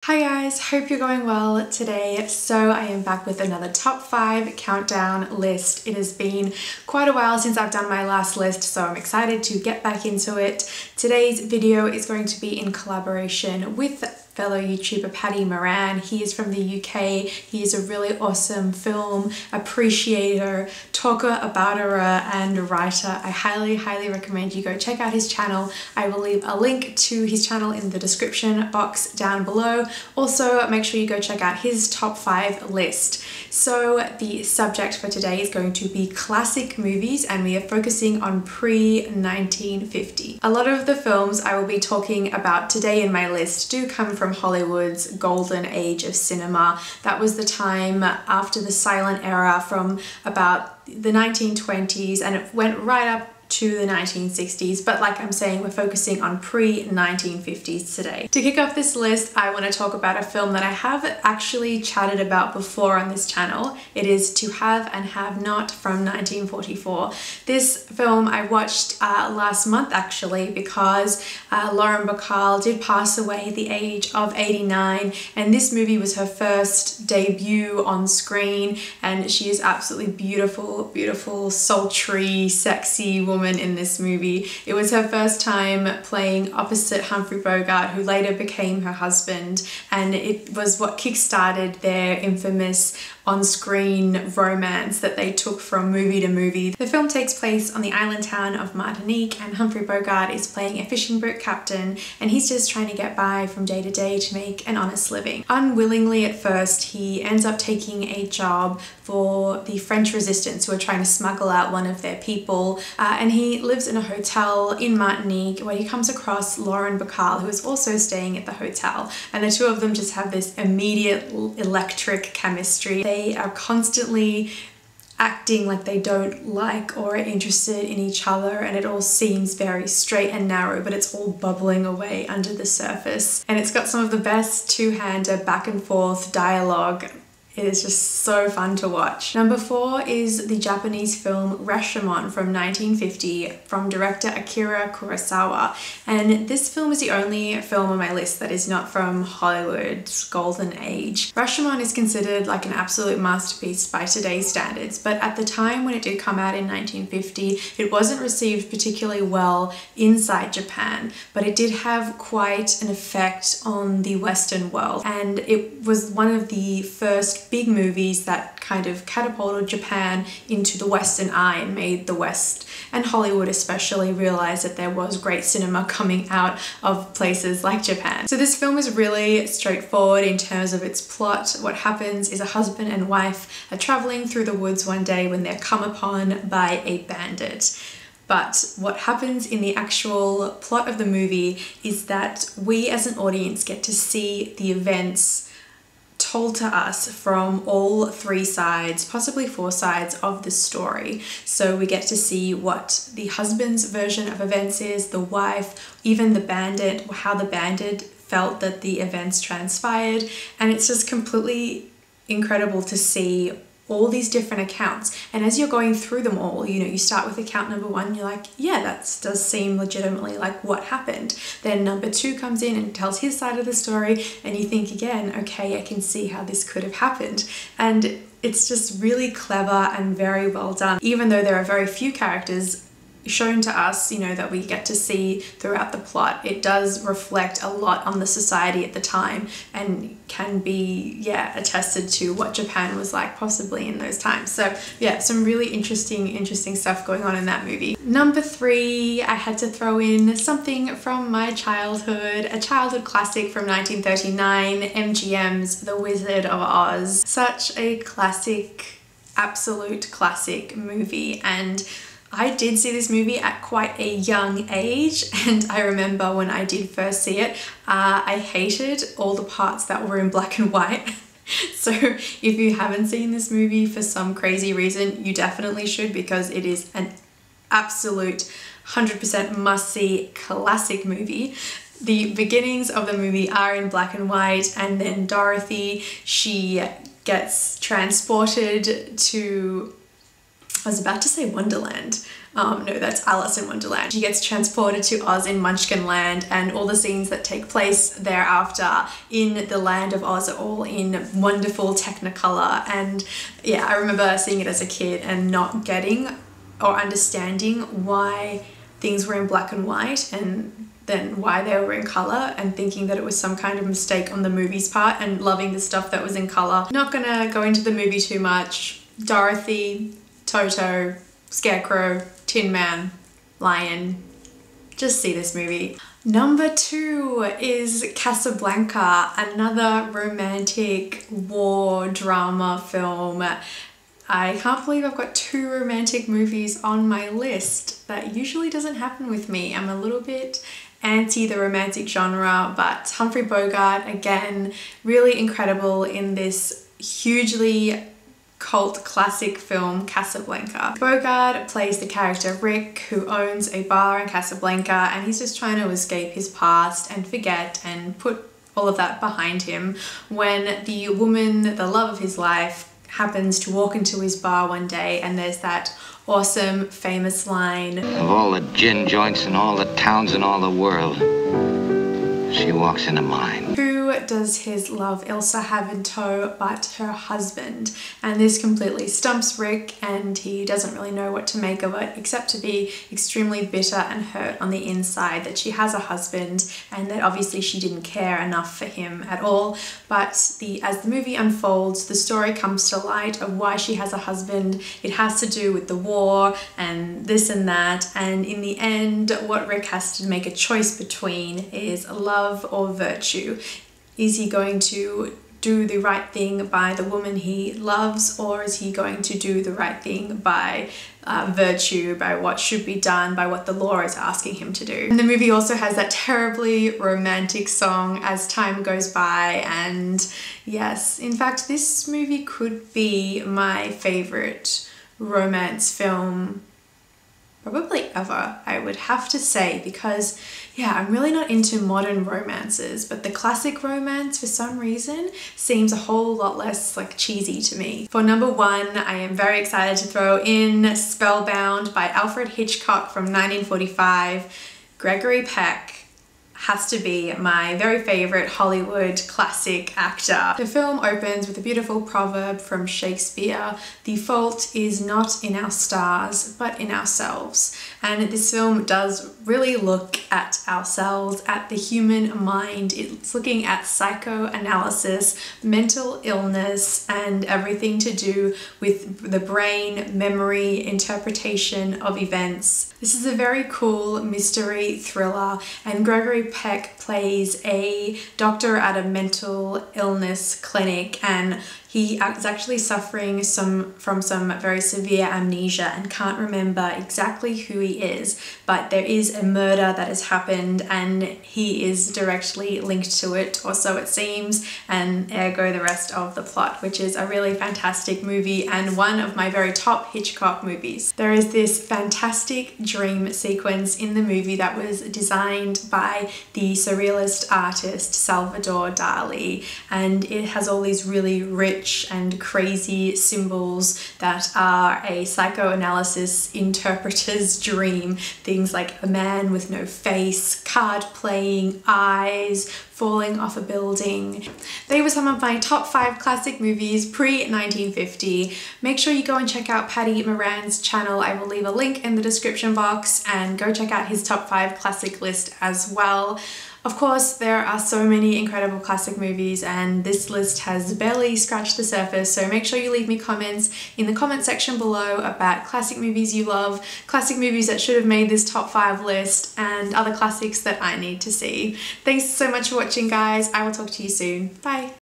Hi guys, hope you're going well today. So I am back with another top 5 countdown list. It has been quite a while since I've done my last list, so I'm excited to get back into it. Today's video is going to be in collaboration with fellow YouTuber Paddy Moran. He is from the UK. He is a really awesome film appreciator, talker, abouterer, and writer. I highly recommend you go check out his channel. I will leave a link to his channel in the description box down below. Also, make sure you go check out his top 5 list. So the subject for today is going to be classic movies, and we are focusing on pre-1950. A lot of the films I will be talking about today in my list do come from Hollywood's golden age of cinema. That was the time after the silent era from about the 1920s, and it went right up to the 1960s, but like I'm saying, we're focusing on pre-1950s today. To kick off this list, I want to talk about a film that I have actually chatted about before on this channel. It is To Have and Have Not from 1944. This film I watched last month actually, because Lauren Bacall did pass away at the age of 89, and this movie was her first debut on screen, and she is absolutely beautiful, sultry, sexy woman in this movie. It was her first time playing opposite Humphrey Bogart, who later became her husband, and it was what kickstarted their infamous on-screen romance that they took from movie to movie. The film takes place on the island town of Martinique, and Humphrey Bogart is playing a fishing boat captain, and he's just trying to get by from day to day to make an honest living. Unwillingly at first, he ends up taking a job for the French resistance, who are trying to smuggle out one of their people, and he lives in a hotel in Martinique where he comes across Lauren Bacall, who is also staying at the hotel, and the two of them just have this immediate electric chemistry. They are constantly acting like they don't like or are interested in each other, and it all seems very straight and narrow, but it's all bubbling away under the surface. And it's got some of the best two-hander back and forth dialogue. It is just so fun to watch. Number 4 is the Japanese film Rashomon from 1950 from director Akira Kurosawa. And this film is the only film on my list that is not from Hollywood's golden age. Rashomon is considered like an absolute masterpiece by today's standards, but at the time when it did come out in 1950, it wasn't received particularly well inside Japan, but it did have quite an effect on the Western world. And it was one of the first big movies that kind of catapulted Japan into the Western eye and made the West, and Hollywood especially, realize that there was great cinema coming out of places like Japan. So this film is really straightforward in terms of its plot. What happens is a husband and wife are traveling through the woods one day when they're come upon by a bandit. But what happens in the actual plot of the movie is that we as an audience get to see the events told to us from all 3 sides, possibly 4 sides of the story. So we get to see what the husband's version of events is, the wife, even the bandit, how the bandit felt that the events transpired, and it's just completely incredible to see all these different accounts. And as you're going through them all, you know, you start with account number 1, you're like, yeah, that does seem legitimately like what happened. Then number 2 comes in and tells his side of the story, and you think again, okay, I can see how this could have happened. And it's just really clever and very well done. Even though there are very few characters shown to us, you know, that we get to see throughout the plot, it does reflect a lot on the society at the time, and can be, yeah, attested to what Japan was like possibly in those times. So yeah, some really interesting stuff going on in that movie. Number 3, I had to throw in something from my childhood, a childhood classic from 1939, MGM's The Wizard of Oz. Such a classic, absolute classic movie, and I did see this movie at quite a young age, and I remember when I did first see it, I hated all the parts that were in black and white. So if you haven't seen this movie for some crazy reason, you definitely should, because it is an absolute 100% must-see classic movie. The beginnings of the movie are in black and white, and then Dorothy, she gets transported to I was about to say Wonderland. No, that's Alice in Wonderland. She gets transported to Oz in Munchkinland, and all the scenes that take place thereafter in the land of Oz are all in wonderful Technicolor. And yeah, I remember seeing it as a kid and not getting or understanding why things were in black and white and then why they were in color, and thinking that it was some kind of mistake on the movie's part, and loving the stuff that was in color. Not gonna go into the movie too much. Dorothy, Toto, Scarecrow, Tin Man, Lion. Just see this movie. Number 2 is Casablanca, another romantic war drama film. I can't believe I've got 2 romantic movies on my list. That usually doesn't happen with me. I'm a little bit anti the romantic genre, but Humphrey Bogart, again, really incredible in this hugely cult classic film Casablanca. Bogart plays the character Rick, who owns a bar in Casablanca, and he's just trying to escape his past and forget and put all of that behind him when the woman, the love of his life, happens to walk into his bar one day, and there's that awesome famous line, "Of all the gin joints in all the towns in all the world, she walks into mine." Who does his love Ilsa have in tow but her husband? And this completely stumps Rick, and he doesn't really know what to make of it, except to be extremely bitter and hurt on the inside that she has a husband and that obviously she didn't care enough for him at all. But as the movie unfolds, the story comes to light of why she has a husband. It has to do with the war and this and that, and in the end what Rick has to make a choice between is love or virtue. Is he going to do the right thing by the woman he loves, or is he going to do the right thing by virtue, by what should be done, by what the law is asking him to do? And the movie also has that terribly romantic song as time goes by, and yes, in fact, this movie could be my favorite romance film probably ever, I would have to say, because yeah, I'm really not into modern romances, but the classic romance for some reason seems a whole lot less like cheesy to me. For number 1, I am very excited to throw in Spellbound by Alfred Hitchcock from 1945. Gregory Peck has to be my very favorite Hollywood classic actor. The film opens with a beautiful proverb from Shakespeare: "The fault is not in our stars, but in ourselves." And this film does really look at ourselves, at the human mind. It's looking at psychoanalysis, mental illness, and everything to do with the brain, memory, interpretation of events. This is a very cool mystery thriller, and Gregory Peck plays a doctor at a mental illness clinic, and he is actually suffering from some very severe amnesia and can't remember exactly who he is, but there is a murder that has happened and he is directly linked to it, or so it seems, and ergo the rest of the plot, which is a really fantastic movie and one of my very top Hitchcock movies. There is this fantastic dream sequence in the movie that was designed by the surrealist artist Salvador Dali, and it has all these really rich and crazy symbols that are a psychoanalysis interpreter's dream. Things like a man with no face, card playing, eyes, falling off a building. They were some of my top 5 classic movies pre-1950. Make sure you go and check out Paddy Moran's channel. I will leave a link in the description box, and go check out his top 5 classic list as well. Of course, there are so many incredible classic movies, and this list has barely scratched the surface, so make sure you leave me comments in the comment section below about classic movies you love, classic movies that should have made this top 5 list, and other classics that I need to see. Thanks so much for watching, guys. I will talk to you soon. Bye!